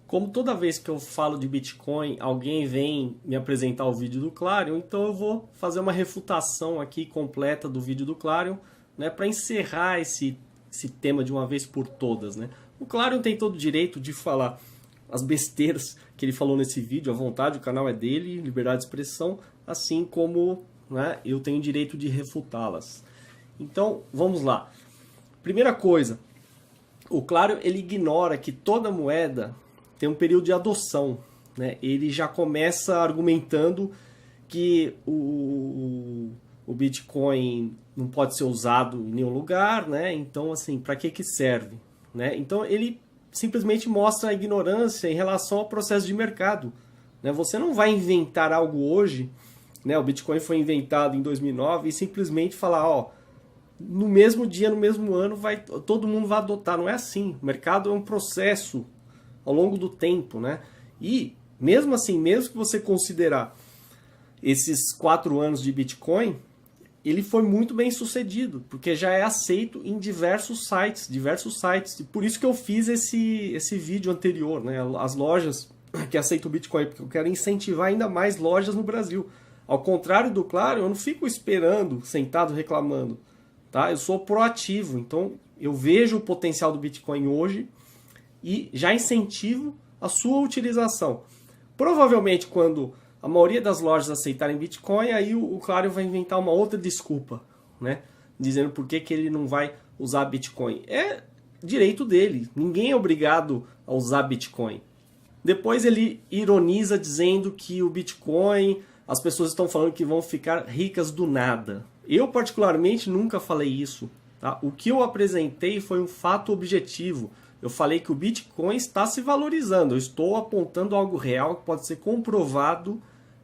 Como toda vez que eu falo de Bitcoin, alguém vem me apresentar o vídeo do Clarion, então eu vou fazer uma refutação aqui completa do vídeo do Clarion, né, para encerrar esse tema de uma vez por todas, né? O Clarion tem todo o direito de falar as besteiras que ele falou nesse vídeo, à vontade, o canal é dele, liberdade de expressão, assim como, né, eu tenho o direito de refutá-las. Então, vamos lá. Primeira coisa, o Clarion ele ignora que toda moeda tem um período de adoção, né? Ele já começa argumentando que o Bitcoin não pode ser usado em nenhum lugar, né? Então, assim, para que serve, né? Então, ele simplesmente mostra a ignorância em relação ao processo de mercado, né? Você não vai inventar algo hoje, né? O Bitcoin foi inventado em 2009 e simplesmente falar, ó, no mesmo dia, no mesmo ano, todo mundo vai adotar. Não é assim. O mercado é um processo ao longo do tempo, né? E mesmo assim, mesmo que você considerar esses 4 anos de Bitcoin, ele foi muito bem sucedido, porque já é aceito em diversos sites. E por isso que eu fiz esse vídeo anterior, né? As lojas que aceitam o Bitcoin, porque eu quero incentivar ainda mais lojas no Brasil. Ao contrário do Claro, eu não fico esperando, sentado reclamando, tá? Eu sou proativo, então eu vejo o potencial do Bitcoin hoje e já incentivo a sua utilização. Provavelmente quando a maioria das lojas aceitarem Bitcoin, aí o Clarion vai inventar uma outra desculpa, né? Dizendo por que ele não vai usar Bitcoin. É direito dele, ninguém é obrigado a usar Bitcoin. Depois ele ironiza dizendo que o Bitcoin, as pessoas estão falando que vão ficar ricas do nada. Eu particularmente nunca falei isso, tá? O que eu apresentei foi um fato objetivo. Eu falei que o Bitcoin está se valorizando. Eu estou apontando algo real que pode ser comprovado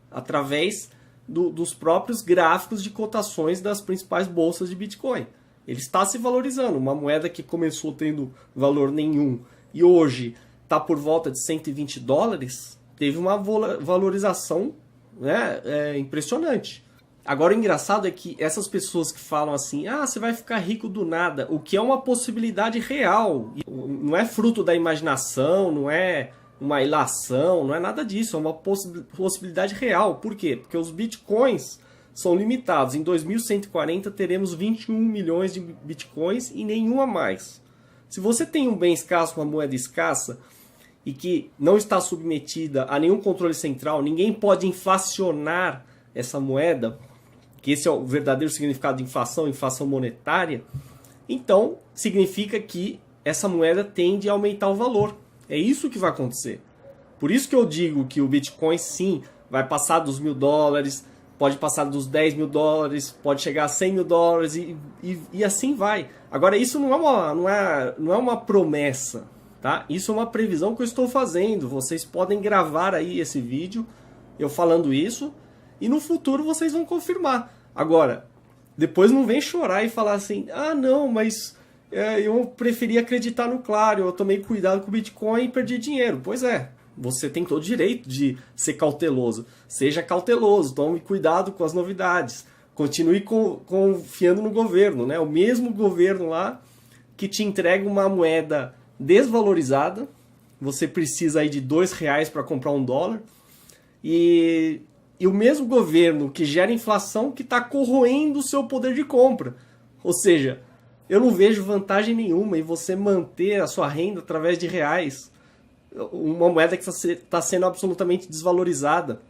através dos próprios gráficos de cotações das principais bolsas de Bitcoin. Ele está se valorizando. Uma moeda que começou tendo valor nenhum e hoje está por volta de 120 dólares, teve uma valorização, né, impressionante. Agora o engraçado é que essas pessoas que falam assim, ah, você vai ficar rico do nada, o que é uma possibilidade real, não é fruto da imaginação, não é uma ilação, não é nada disso, é uma possibilidade real. Por quê? Porque os bitcoins são limitados. Em 2140 teremos 21 milhões de bitcoins e nenhuma mais. Se você tem um bem escasso, uma moeda escassa, e que não está submetida a nenhum controle central, ninguém pode inflacionar essa moeda, que esse é o verdadeiro significado de inflação, inflação monetária, então significa que essa moeda tende a aumentar o valor. É isso que vai acontecer. Por isso que eu digo que o Bitcoin sim vai passar dos $1.000, pode passar dos $10.000, pode chegar a $100.000 e assim vai. Agora isso não é uma promessa, tá? Isso é uma previsão que eu estou fazendo. Vocês podem gravar aí esse vídeo, eu falando isso, e no futuro vocês vão confirmar. Agora, depois não vem chorar e falar assim, ah não, mas eu preferi acreditar no Claro, eu tomei cuidado com o Bitcoin e perdi dinheiro. Pois é, você tem todo o direito de ser cauteloso. Seja cauteloso, tome cuidado com as novidades. Continue confiando no governo, né? O mesmo governo lá que te entrega uma moeda desvalorizada, você precisa aí de R$2 para comprar $1, e o mesmo governo que gera inflação que está corroendo o seu poder de compra. Ou seja, eu não vejo vantagem nenhuma em você manter a sua renda através de reais, uma moeda que está sendo absolutamente desvalorizada,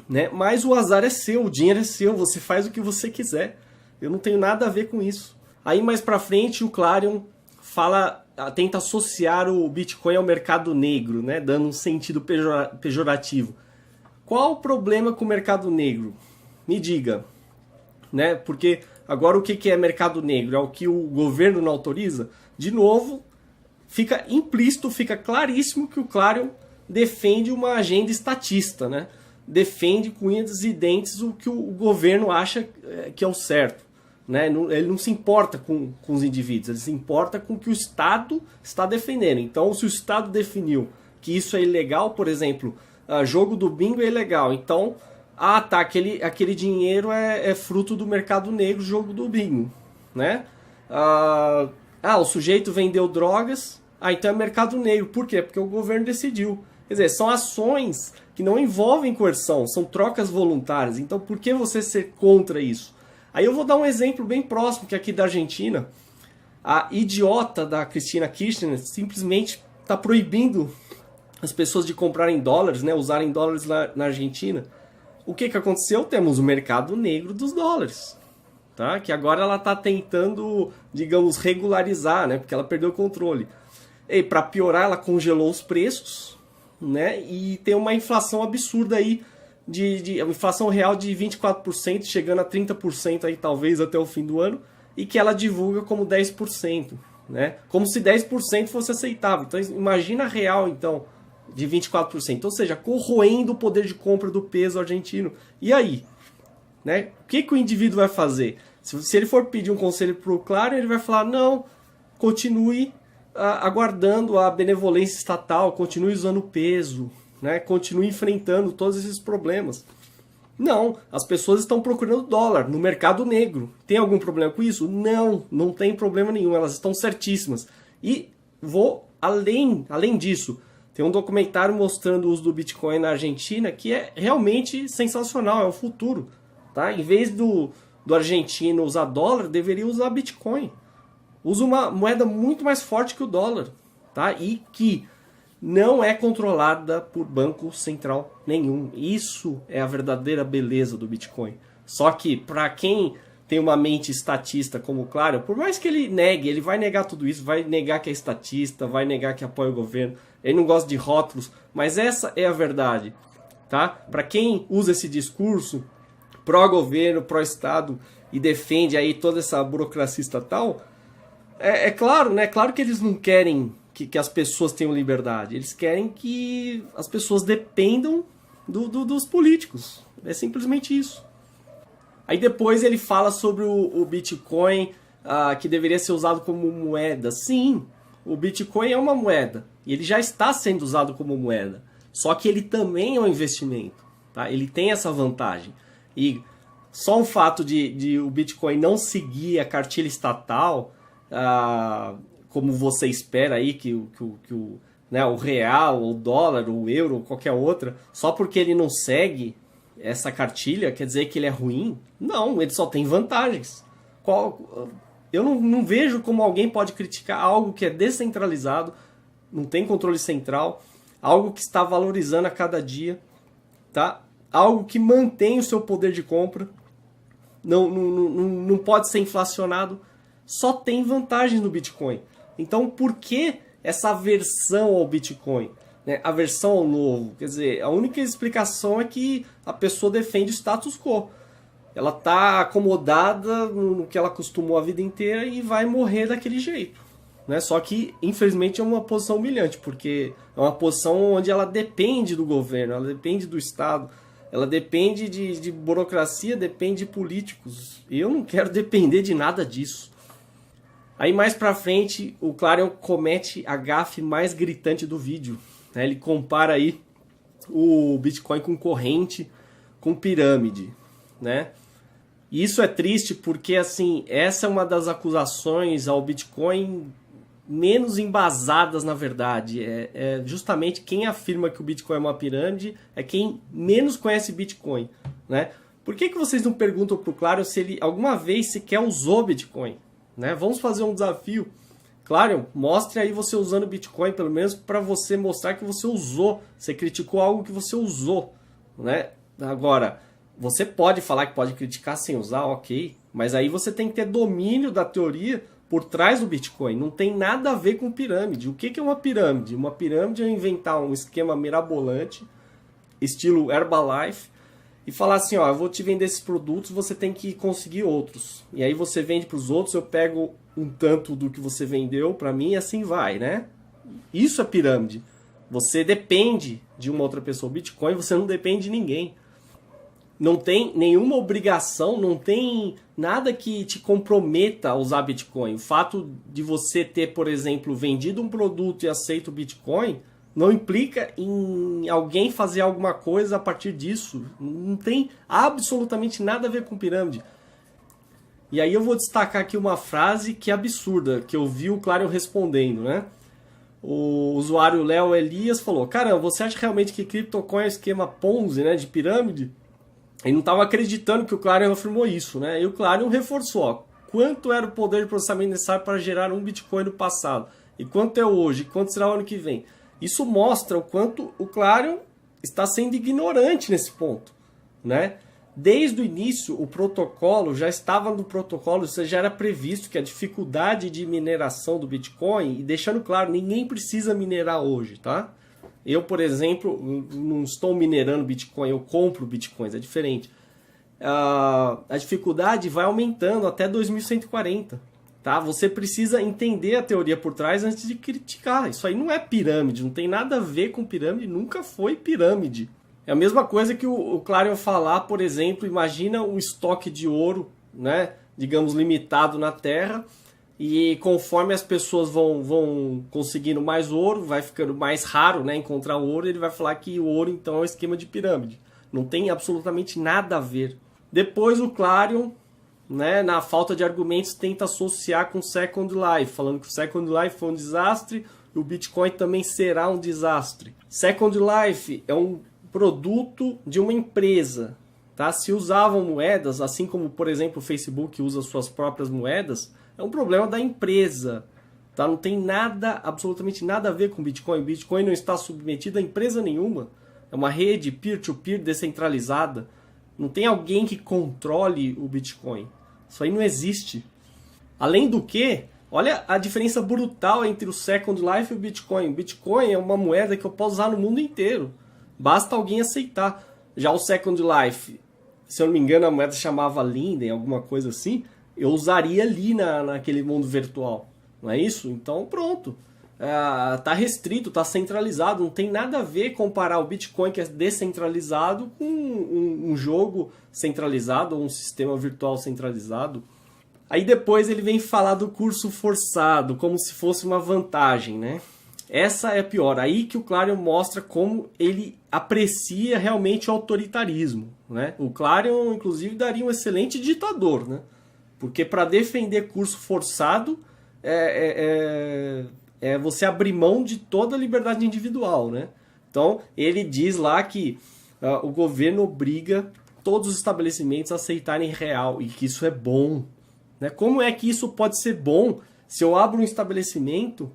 né? Mas o azar é seu, o dinheiro é seu, você faz o que você quiser. Eu não tenho nada a ver com isso. Aí mais para frente o Clarion tenta associar o Bitcoin ao mercado negro, né? Dando um sentido pejorativo. Qual o problema com o mercado negro? Me diga, né? Porque agora o que é mercado negro? É o que o governo não autoriza? De novo, fica implícito, fica claríssimo que o Clarion defende uma agenda estatista, né? Defende com unhas e dentes o que o governo acha que é o certo, né? Ele não se importa com os indivíduos, ele se importa com o que o Estado está defendendo. Então, se o Estado definiu que isso é ilegal, por exemplo, jogo do bingo é ilegal, então, tá, aquele dinheiro é fruto do mercado negro, jogo do bingo, né? O sujeito vendeu drogas, Ah, então é mercado negro. Por quê? Porque o governo decidiu. Quer dizer, são ações que não envolvem coerção, são trocas voluntárias. Então, por que você ser contra isso? Aí eu vou dar um exemplo bem próximo, que é aqui da Argentina. A idiota da Cristina Kirchner simplesmente está proibindo as pessoas de comprarem dólares, né, usarem dólares na Argentina. O que aconteceu? Temos o mercado negro dos dólares. Tá? Que agora ela está tentando, digamos, regularizar, né, porque ela perdeu o controle. E para piorar, ela congelou os preços, né? E tem uma inflação absurda aí, uma inflação real de 24%, chegando a 30% aí talvez até o fim do ano, e que ela divulga como 10%, né? Como se 10% fosse aceitável. Então imagina a real, então, de 24%, ou seja, corroendo o poder de compra do peso argentino. E aí? Né? O que o indivíduo vai fazer? Se ele for pedir um conselho para o Claro, ele vai falar, não, continue aguardando a benevolência estatal, continue usando peso, né? Continue enfrentando todos esses problemas. Não, as pessoas estão procurando dólar no mercado negro. Tem algum problema com isso? Não, não tem problema nenhum, elas estão certíssimas. E vou além disso. Tem um documentário mostrando o uso do Bitcoin na Argentina que é realmente sensacional, é o futuro. Tá? Em vez do argentino usar dólar, deveria usar Bitcoin. Usa uma moeda muito mais forte que o dólar, tá? E que não é controlada por banco central nenhum. Isso é a verdadeira beleza do Bitcoin. Só que para quem tem uma mente estatista como o Claro, por mais que ele negue, ele vai negar tudo isso, vai negar que é estatista, vai negar que apoia o governo, ele não gosta de rótulos, mas essa é a verdade, tá? Para quem usa esse discurso pró-governo, pró-estado e defende aí toda essa burocracia estatal, é claro, né? Claro que eles não querem que as pessoas tenham liberdade. Eles querem que as pessoas dependam dos políticos. É simplesmente isso. Aí depois ele fala sobre o Bitcoin, que deveria ser usado como moeda. Sim, o Bitcoin é uma moeda. E ele já está sendo usado como moeda. Só que ele também é um investimento. Tá? Ele tem essa vantagem. E só o fato de o Bitcoin não seguir a cartilha estatal, como você espera aí que né, o real, o dólar, o euro, qualquer outra, só porque ele não segue essa cartilha, quer dizer que ele é ruim? Não, ele só tem vantagens. Eu não vejo como alguém pode criticar algo que é descentralizado, não tem controle central, algo que está valorizando a cada dia, tá? Algo que mantém o seu poder de compra, não pode ser inflacionado, só tem vantagens no Bitcoin. Então, por que essa aversão ao Bitcoin? Né? Aversão ao novo? Quer dizer, a única explicação é que a pessoa defende o status quo. Ela está acomodada no que ela acostumou a vida inteira e vai morrer daquele jeito. Né? Só que, infelizmente, é uma posição humilhante, porque é uma posição onde ela depende do governo, ela depende do Estado, ela depende de burocracia, depende de políticos. E eu não quero depender de nada disso. Aí mais pra frente, o Clarion comete a gafe mais gritante do vídeo. Né? Ele compara aí o Bitcoin com corrente, com pirâmide. Né? E isso é triste porque assim, essa é uma das acusações ao Bitcoin menos embasadas na verdade. É justamente quem afirma que o Bitcoin é uma pirâmide é quem menos conhece Bitcoin. Né? Por que vocês não perguntam pro Clarion se ele alguma vez sequer usou Bitcoin? Né? Vamos fazer um desafio. Claro, mostre aí você usando Bitcoin, pelo menos para você mostrar que você usou. Você criticou algo que você usou. Né? Agora, você pode falar que pode criticar sem usar, ok. Mas aí você tem que ter domínio da teoria por trás do Bitcoin. Não tem nada a ver com pirâmide. O que é uma pirâmide? Uma pirâmide é inventar um esquema mirabolante, estilo Herbalife, e falar assim, ó, eu vou te vender esses produtos, você tem que conseguir outros. E aí você vende para os outros, eu pego um tanto do que você vendeu para mim e assim vai, né? Isso é pirâmide. Você depende de uma outra pessoa. O Bitcoin, você não depende de ninguém. Não tem nenhuma obrigação, não tem nada que te comprometa a usar Bitcoin. O fato de você ter, por exemplo, vendido um produto e aceito o Bitcoin não implica em alguém fazer alguma coisa a partir disso. Não tem absolutamente nada a ver com pirâmide. E aí eu vou destacar aqui uma frase que é absurda, que eu vi o Clarion respondendo, né? o usuário Léo Elias falou: caramba, você acha realmente que CryptoCoin é um esquema Ponzi, né, de pirâmide? Ele não estava acreditando que o Clarion afirmou isso, né? E o Clarion reforçou: ó, quanto era o poder de processamento necessário para gerar um Bitcoin no passado? E quanto é hoje? E quanto será o ano que vem? Isso mostra o quanto o Clarion está sendo ignorante nesse ponto, né? Desde o início, o protocolo já estava no protocolo, isso já era previsto que a dificuldade de mineração do Bitcoin, e deixando claro, ninguém precisa minerar hoje, tá? Eu, por exemplo, não estou minerando Bitcoin, eu compro Bitcoins, é diferente. A dificuldade vai aumentando até 2140, tá? Você precisa entender a teoria por trás antes de criticar. Isso aí não é pirâmide, não tem nada a ver com pirâmide, nunca foi pirâmide. É a mesma coisa que o Clarion falar, por exemplo, imagina um estoque de ouro, né, digamos, limitado na Terra, e conforme as pessoas vão conseguindo mais ouro, vai ficando mais raro, né, encontrar ouro, ele vai falar que o ouro então é um esquema de pirâmide. Não tem absolutamente nada a ver. Depois o Clarion, né, na falta de argumentos, tenta associar com o Second Life, falando que o Second Life foi um desastre e o Bitcoin também será um desastre. Second Life é um produto de uma empresa, tá? Se usavam moedas, assim como, por exemplo, o Facebook usa suas próprias moedas, é um problema da empresa, tá? Não tem nada, absolutamente nada a ver com Bitcoin. Bitcoin não está submetido a empresa nenhuma. É uma rede peer-to-peer descentralizada. Não tem alguém que controle o Bitcoin. Isso aí não existe. Além do que, olha a diferença brutal entre o Second Life e o Bitcoin. O Bitcoin é uma moeda que eu posso usar no mundo inteiro. Basta alguém aceitar. Já o Second Life, se eu não me engano, a moeda chamava Linden, alguma coisa assim, eu usaria ali naquele mundo virtual. Não é isso? Então pronto. Tá restrito, tá centralizado. Não tem nada a ver comparar o Bitcoin, que é descentralizado, com um jogo centralizado ou um sistema virtual centralizado. Aí depois ele vem falar do curso forçado, como se fosse uma vantagem, né? Essa é a pior. Aí que o Clarion mostra como ele aprecia realmente o autoritarismo, né? O Clarion, inclusive, daria um excelente ditador, né? Porque para defender curso forçado é você abrir mão de toda a liberdade individual, né? Então, ele diz lá que o governo obriga todos os estabelecimentos a aceitarem real e que isso é bom, né? Como é que isso pode ser bom se eu abro um estabelecimento,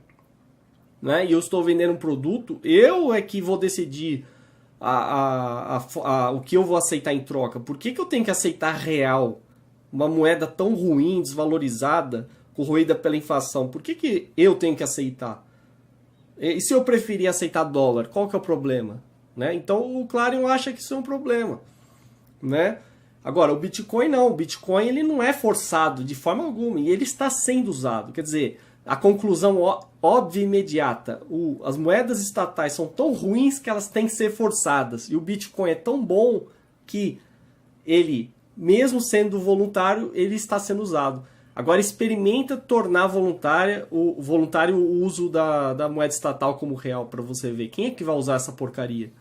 né, e eu estou vendendo um produto, eu é que vou decidir o que eu vou aceitar em troca? Por que eu tenho que aceitar real? Uma moeda tão ruim, desvalorizada, corroída pela inflação. Por que eu tenho que aceitar? E se eu preferir aceitar dólar, qual que é o problema? Né? Então o Clarion acha que isso é um problema. Né? Agora, o Bitcoin não. O Bitcoin ele não é forçado de forma alguma. E ele está sendo usado. Quer dizer, a conclusão óbvia e imediata. As moedas estatais são tão ruins que elas têm que ser forçadas. E o Bitcoin é tão bom que ele, mesmo sendo voluntário, ele está sendo usado. Agora experimenta tornar voluntário o uso da moeda estatal como real para você ver. Quem é que vai usar essa porcaria?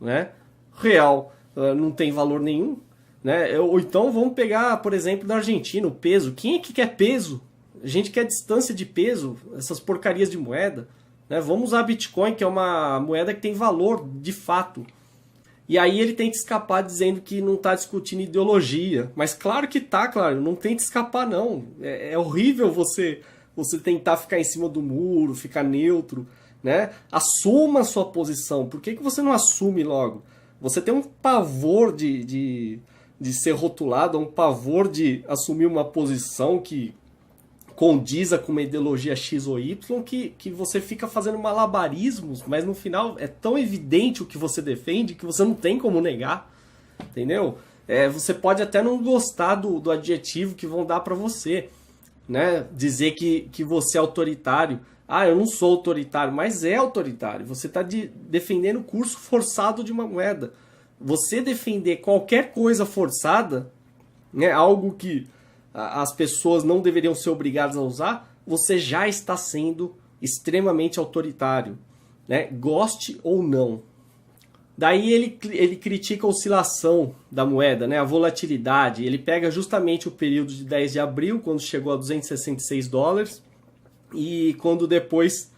Né? Real não tem valor nenhum. Né? Ou então vamos pegar, por exemplo, na Argentina, o peso. Quem é que quer peso? A gente quer distância de peso, essas porcarias de moeda. Né? Vamos usar Bitcoin, que é uma moeda que tem valor de fato. E aí ele tenta escapar dizendo que não está discutindo ideologia. Mas claro que tá, claro. Não tenta escapar, não. É horrível você tentar ficar em cima do muro, ficar neutro. Né? Assuma a sua posição. Por que você não assume logo? Você tem um pavor de ser rotulado, um pavor de assumir uma posição que condiza com uma ideologia X ou Y, que você fica fazendo malabarismos, mas no final é tão evidente o que você defende que você não tem como negar, entendeu? Você pode até não gostar do adjetivo que vão dar para você, né? Dizer que você é autoritário. Ah, eu não sou autoritário, mas é autoritário. Você está defendendo o curso forçado de uma moeda. Você defender qualquer coisa forçada, né, algo que as pessoas não deveriam ser obrigadas a usar, você já está sendo extremamente autoritário, né? Goste ou não. Daí ele critica a oscilação da moeda, né? A volatilidade. Ele pega justamente o período de 10 de abril, quando chegou a $266, e quando depois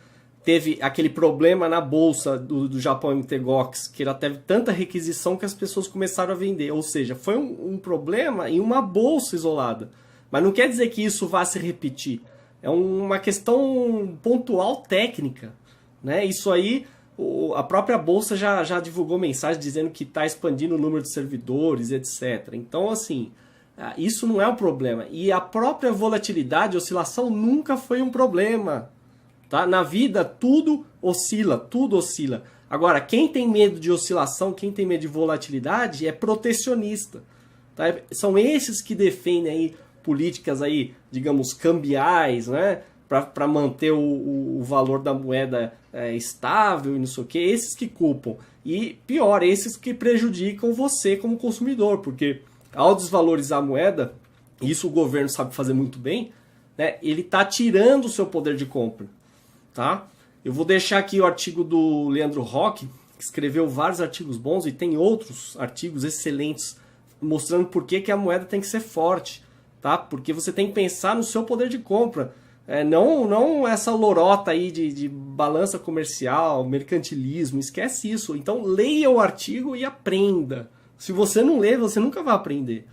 teve aquele problema na bolsa do Japão MTGOX, que ela teve tanta requisição que as pessoas começaram a vender. Ou seja, foi um problema em uma bolsa isolada. Mas não quer dizer que isso vá se repetir. É uma questão pontual técnica, né? Isso aí, a própria bolsa já divulgou mensagem dizendo que está expandindo o número de servidores, etc. Então, assim, isso não é um problema. E a própria volatilidade, oscilação, nunca foi um problema. Tá? Na vida, tudo oscila, tudo oscila. Agora, quem tem medo de oscilação, quem tem medo de volatilidade, é protecionista. Tá? São esses que defendem aí políticas aí, digamos, cambiais, né? Para manter o valor da moeda estável e não sei o que. Esses que culpam. E pior, esses que prejudicam você como consumidor, porque ao desvalorizar a moeda, isso o governo sabe fazer muito bem, né? Ele está tirando o seu poder de compra. Tá? Eu vou deixar aqui o artigo do Leandro Roque, que escreveu vários artigos bons e tem outros artigos excelentes mostrando por que a moeda tem que ser forte, tá? Porque você tem que pensar no seu poder de compra, não essa lorota aí de balança comercial, mercantilismo, esquece isso. Então leia o artigo e aprenda. Se você não ler, você nunca vai aprender.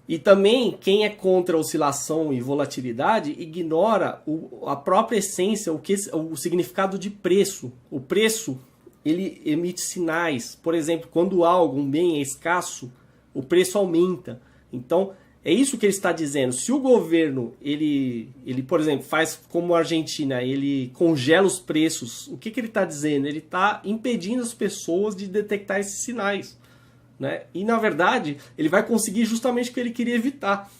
E também, quem é contra a oscilação e volatilidade ignora a própria essência, o significado de preço. O preço, ele emite sinais. Por exemplo, quando algo, um bem é escasso, o preço aumenta. Então, é isso que ele está dizendo. Se o governo, ele por exemplo, faz como a Argentina, ele congela os preços, o que ele está dizendo? Ele está impedindo as pessoas de detectar esses sinais. Né? E, na verdade, ele vai conseguir justamente o que ele queria evitar.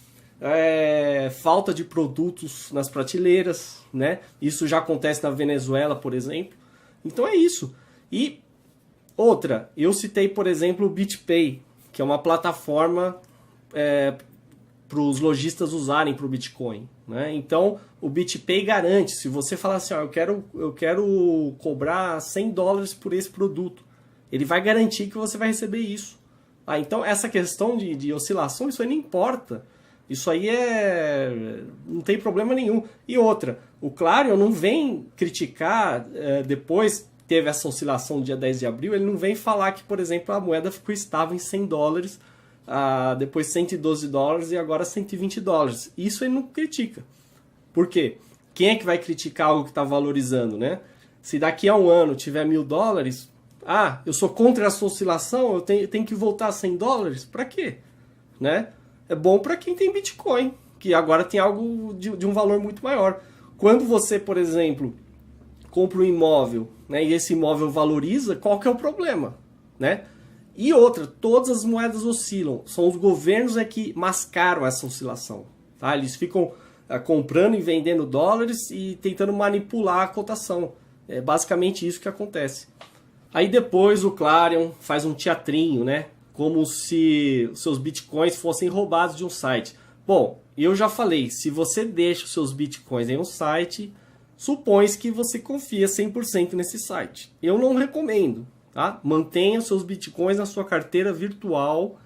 Falta de produtos nas prateleiras, né? Isso já acontece na Venezuela, por exemplo. Então é isso. E outra, eu citei, por exemplo, o BitPay, que é uma plataforma para os lojistas usarem para o Bitcoin. Né? Então, o BitPay garante, se você falar assim, eu quero cobrar $100 por esse produto, ele vai garantir que você vai receber isso. Então essa questão de oscilação, isso aí não importa. Isso aí não tem problema nenhum. E outra, o Clarion não vem criticar, depois teve essa oscilação no dia 10 de abril, ele não vem falar que, por exemplo, a moeda ficou estável em $100, depois $112 e agora $120. Isso ele não critica. Por quê? Quem é que vai criticar algo que está valorizando, né? Se daqui a um ano tiver $1.000... eu sou contra essa oscilação, eu tenho que voltar a $100? Para quê? Né? É bom para quem tem Bitcoin, que agora tem algo de um valor muito maior. Quando você, por exemplo, compra um imóvel, né, e esse imóvel valoriza, qual que é o problema? Né? E outra, todas as moedas oscilam. São os governos que mascaram essa oscilação. Tá? Eles ficam comprando e vendendo dólares e tentando manipular a cotação. É basicamente isso que acontece. Aí depois o Clarion faz um teatrinho, né? Como se os seus bitcoins fossem roubados de um site. Bom, eu já falei, se você deixa os seus bitcoins em um site, supõe-se que você confia 100% nesse site. Eu não recomendo, tá? Mantenha os seus bitcoins na sua carteira virtual,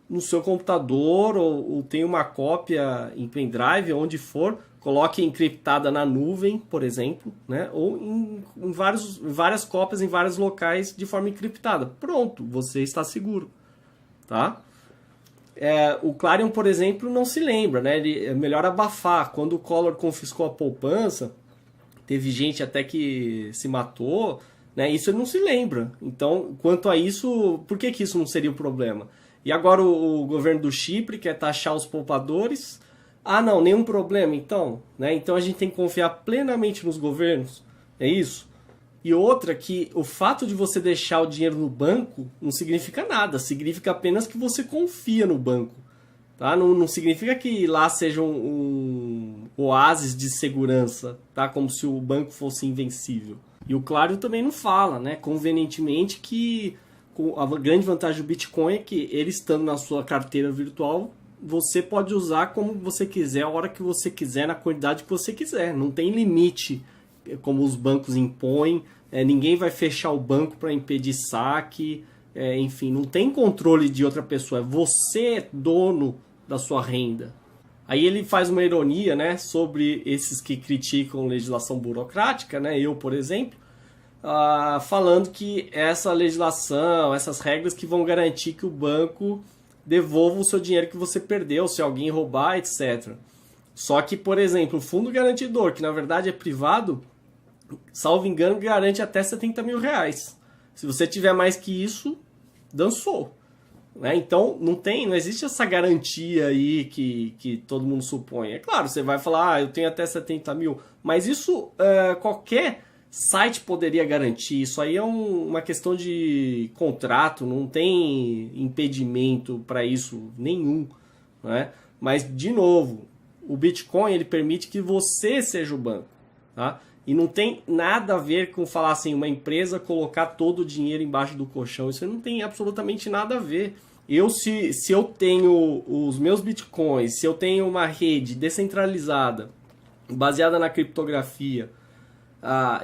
no seu computador, ou tenha uma cópia em pendrive, onde for. Coloque encriptada na nuvem, por exemplo, né? Ou em várias cópias em vários locais de forma encriptada. Pronto, você está seguro. Tá? O Clarion, por exemplo, não se lembra, né? É melhor abafar. Quando o Collor confiscou a poupança, teve gente até que se matou, né? Isso ele não se lembra. Então, quanto a isso, por que isso não seria um problema? E agora o governo do Chipre quer taxar os poupadores. Não, nenhum problema, então. Né? Então a gente tem que confiar plenamente nos governos. É isso? E outra, que o fato de você deixar o dinheiro no banco não significa nada. Significa apenas que você confia no banco. Tá? Não significa que lá seja um oásis de segurança, tá? Como se o banco fosse invencível. E o Claro também não fala, né? Convenientemente, que a grande vantagem do Bitcoin é que ele estando na sua carteira virtual, você pode usar como você quiser, a hora que você quiser, na quantidade que você quiser. Não tem limite, como os bancos impõem. Ninguém vai fechar o banco para impedir saque. Enfim, não tem controle de outra pessoa. Você é dono da sua renda. Aí ele faz uma ironia, né, sobre esses que criticam legislação burocrática, né, eu, por exemplo, falando que essa legislação, essas regras que vão garantir que o banco devolva o seu dinheiro que você perdeu, se alguém roubar, etc. Só que, por exemplo, o fundo garantidor, que na verdade é privado, salvo engano, garante até 70 mil reais. Se você tiver mais que isso, dançou. Né? Então, não existe essa garantia aí que todo mundo supõe. É claro, você vai falar, eu tenho até 70 mil, mas isso qualquer site poderia garantir. Isso aí é uma questão de contrato, não tem impedimento para isso nenhum. Né? Mas, de novo, o Bitcoin ele permite que você seja o banco. Tá? E não tem nada a ver com falar assim, uma empresa colocar todo o dinheiro embaixo do colchão. Isso não tem absolutamente nada a ver. Se eu tenho os meus bitcoins, se eu tenho uma rede descentralizada, baseada na criptografia,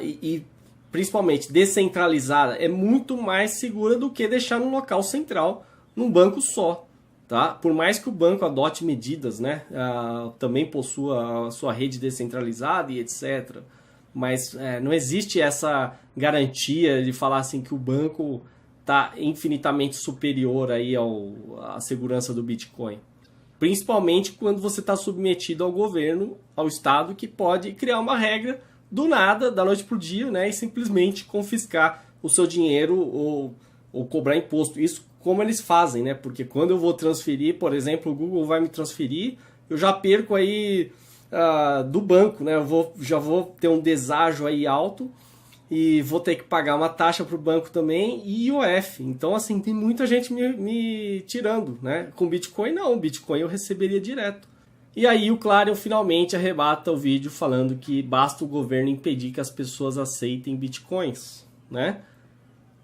e principalmente descentralizada, é muito mais segura do que deixar num local central, num banco só. Tá? Por mais que o banco adote medidas, né? Também possua a sua rede descentralizada e etc., mas não existe essa garantia de falar assim que o banco está infinitamente superior aí à segurança do Bitcoin. Principalmente quando você está submetido ao governo, ao Estado, que pode criar uma regra do nada, da noite para o dia, né, e simplesmente confiscar o seu dinheiro ou cobrar imposto. Isso como eles fazem, né? Porque quando eu vou transferir, por exemplo, o Google vai me transferir, eu já perco aí do banco, né? Já vou ter um deságio aí alto e vou ter que pagar uma taxa para o banco também e IOF. Então, assim, tem muita gente me tirando, né? Com Bitcoin, não. Bitcoin eu receberia direto. E aí o Clarion finalmente arrebata o vídeo falando que basta o governo impedir que as pessoas aceitem Bitcoins, né?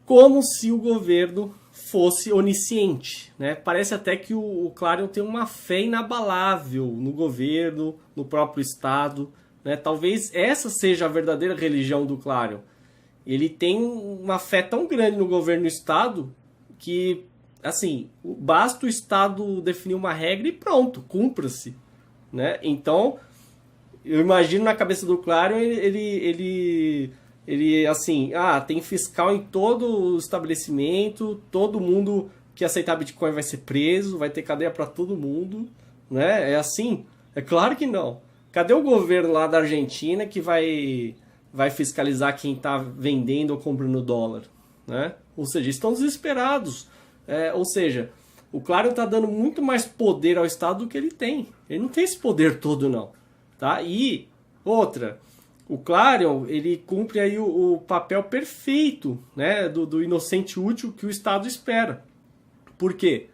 Como se o governo fosse onisciente, né? Parece até que o Clarion tem uma fé inabalável no governo, no próprio Estado, né? Talvez essa seja a verdadeira religião do Clarion. Ele tem uma fé tão grande no governo e no Estado que, assim, basta o Estado definir uma regra e pronto, cumpra-se, né? Então, eu imagino na cabeça do Clarion ele assim, tem fiscal em todo o estabelecimento, todo mundo que aceitar Bitcoin vai ser preso, vai ter cadeia para todo mundo, né? É assim? É claro que não. Cadê o governo lá da Argentina que vai fiscalizar quem está vendendo ou comprando dólar, né? Ou seja, estão desesperados. Ou seja, o Clarion está dando muito mais poder ao Estado do que ele tem. Ele não tem esse poder todo, não. Tá? E outra... O Clarion, ele cumpre aí o papel perfeito, né, do inocente útil que o Estado espera. Por quê?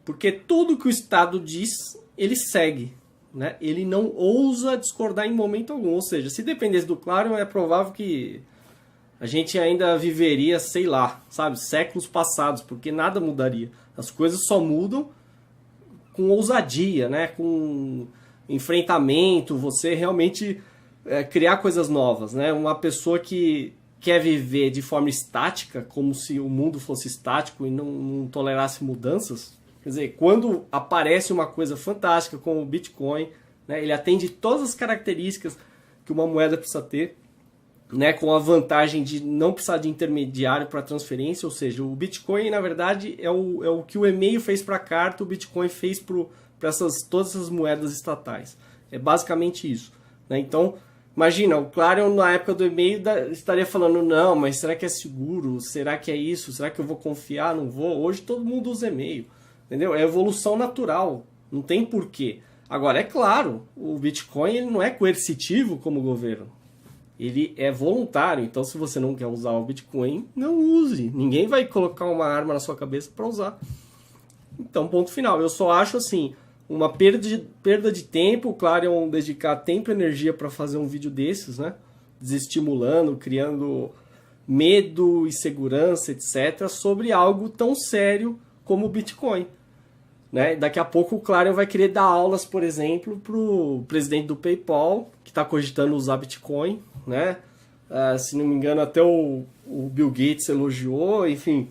Porque tudo que o Estado diz, ele segue. Né? Ele não ousa discordar em momento algum. Ou seja, se dependesse do Clarion, é provável que a gente ainda viveria, sei lá, sabe, séculos passados, porque nada mudaria. As coisas só mudam com ousadia, né, com enfrentamento, você realmente... criar coisas novas, né? Uma pessoa que quer viver de forma estática, como se o mundo fosse estático e não tolerasse mudanças. Quer dizer, quando aparece uma coisa fantástica como o Bitcoin, né? Ele atende todas as características que uma moeda precisa ter, né? Com a vantagem de não precisar de intermediário para transferência, ou seja, o Bitcoin, na verdade, é o que o e-mail fez para a carta, o Bitcoin fez para todas essas moedas estatais. É basicamente isso, né? Então, imagina, o Clarion na época do e-mail estaria falando, não, mas será que é seguro? Será que é isso? Será que eu vou confiar? Não vou? Hoje todo mundo usa e-mail, entendeu? É evolução natural, não tem porquê. Agora, é claro, o Bitcoin ele não é coercitivo como o governo. Ele é voluntário, então se você não quer usar o Bitcoin, não use. Ninguém vai colocar uma arma na sua cabeça para usar. Então, ponto final. Eu só acho assim... uma perda de tempo, o Clarion dedicar tempo e energia para fazer um vídeo desses, né? Desestimulando, criando medo, insegurança, etc., sobre algo tão sério como o Bitcoin. Né? Daqui a pouco o Clarion vai querer dar aulas, por exemplo, para o presidente do PayPal, que está cogitando usar Bitcoin. Né? Se não me engano, até o Bill Gates elogiou, enfim,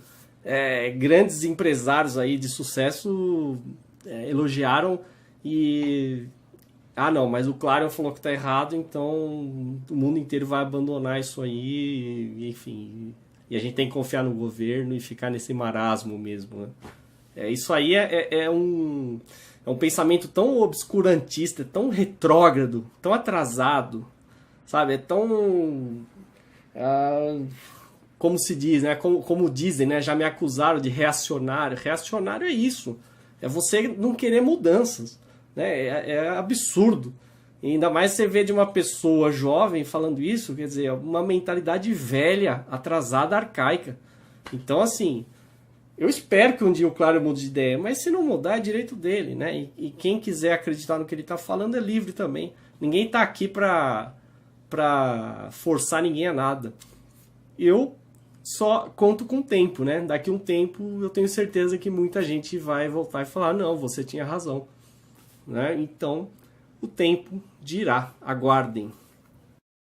grandes empresários aí de sucesso... elogiaram e ah, não, mas o Clarion falou que tá errado, então o mundo inteiro vai abandonar isso aí, e, enfim. E a gente tem que confiar no governo e ficar nesse marasmo mesmo, né? Isso aí é um pensamento tão obscurantista, tão retrógrado, tão atrasado, sabe? É tão. ah, Como se diz, né? Como dizem, né? Já me acusaram de reacionário. Reacionário é isso. É você não querer mudanças, né? É absurdo. E ainda mais você vê de uma pessoa jovem falando isso, quer dizer, uma mentalidade velha, atrasada, arcaica. Então, assim, eu espero que um dia o Claro mude de ideia, mas se não mudar é direito dele, né? E quem quiser acreditar no que ele está falando é livre também. Ninguém está aqui para forçar ninguém a nada. Eu só conto com o tempo, né? Daqui a um tempo eu tenho certeza que muita gente vai voltar e falar, não, você tinha razão, né? Então o tempo dirá, aguardem.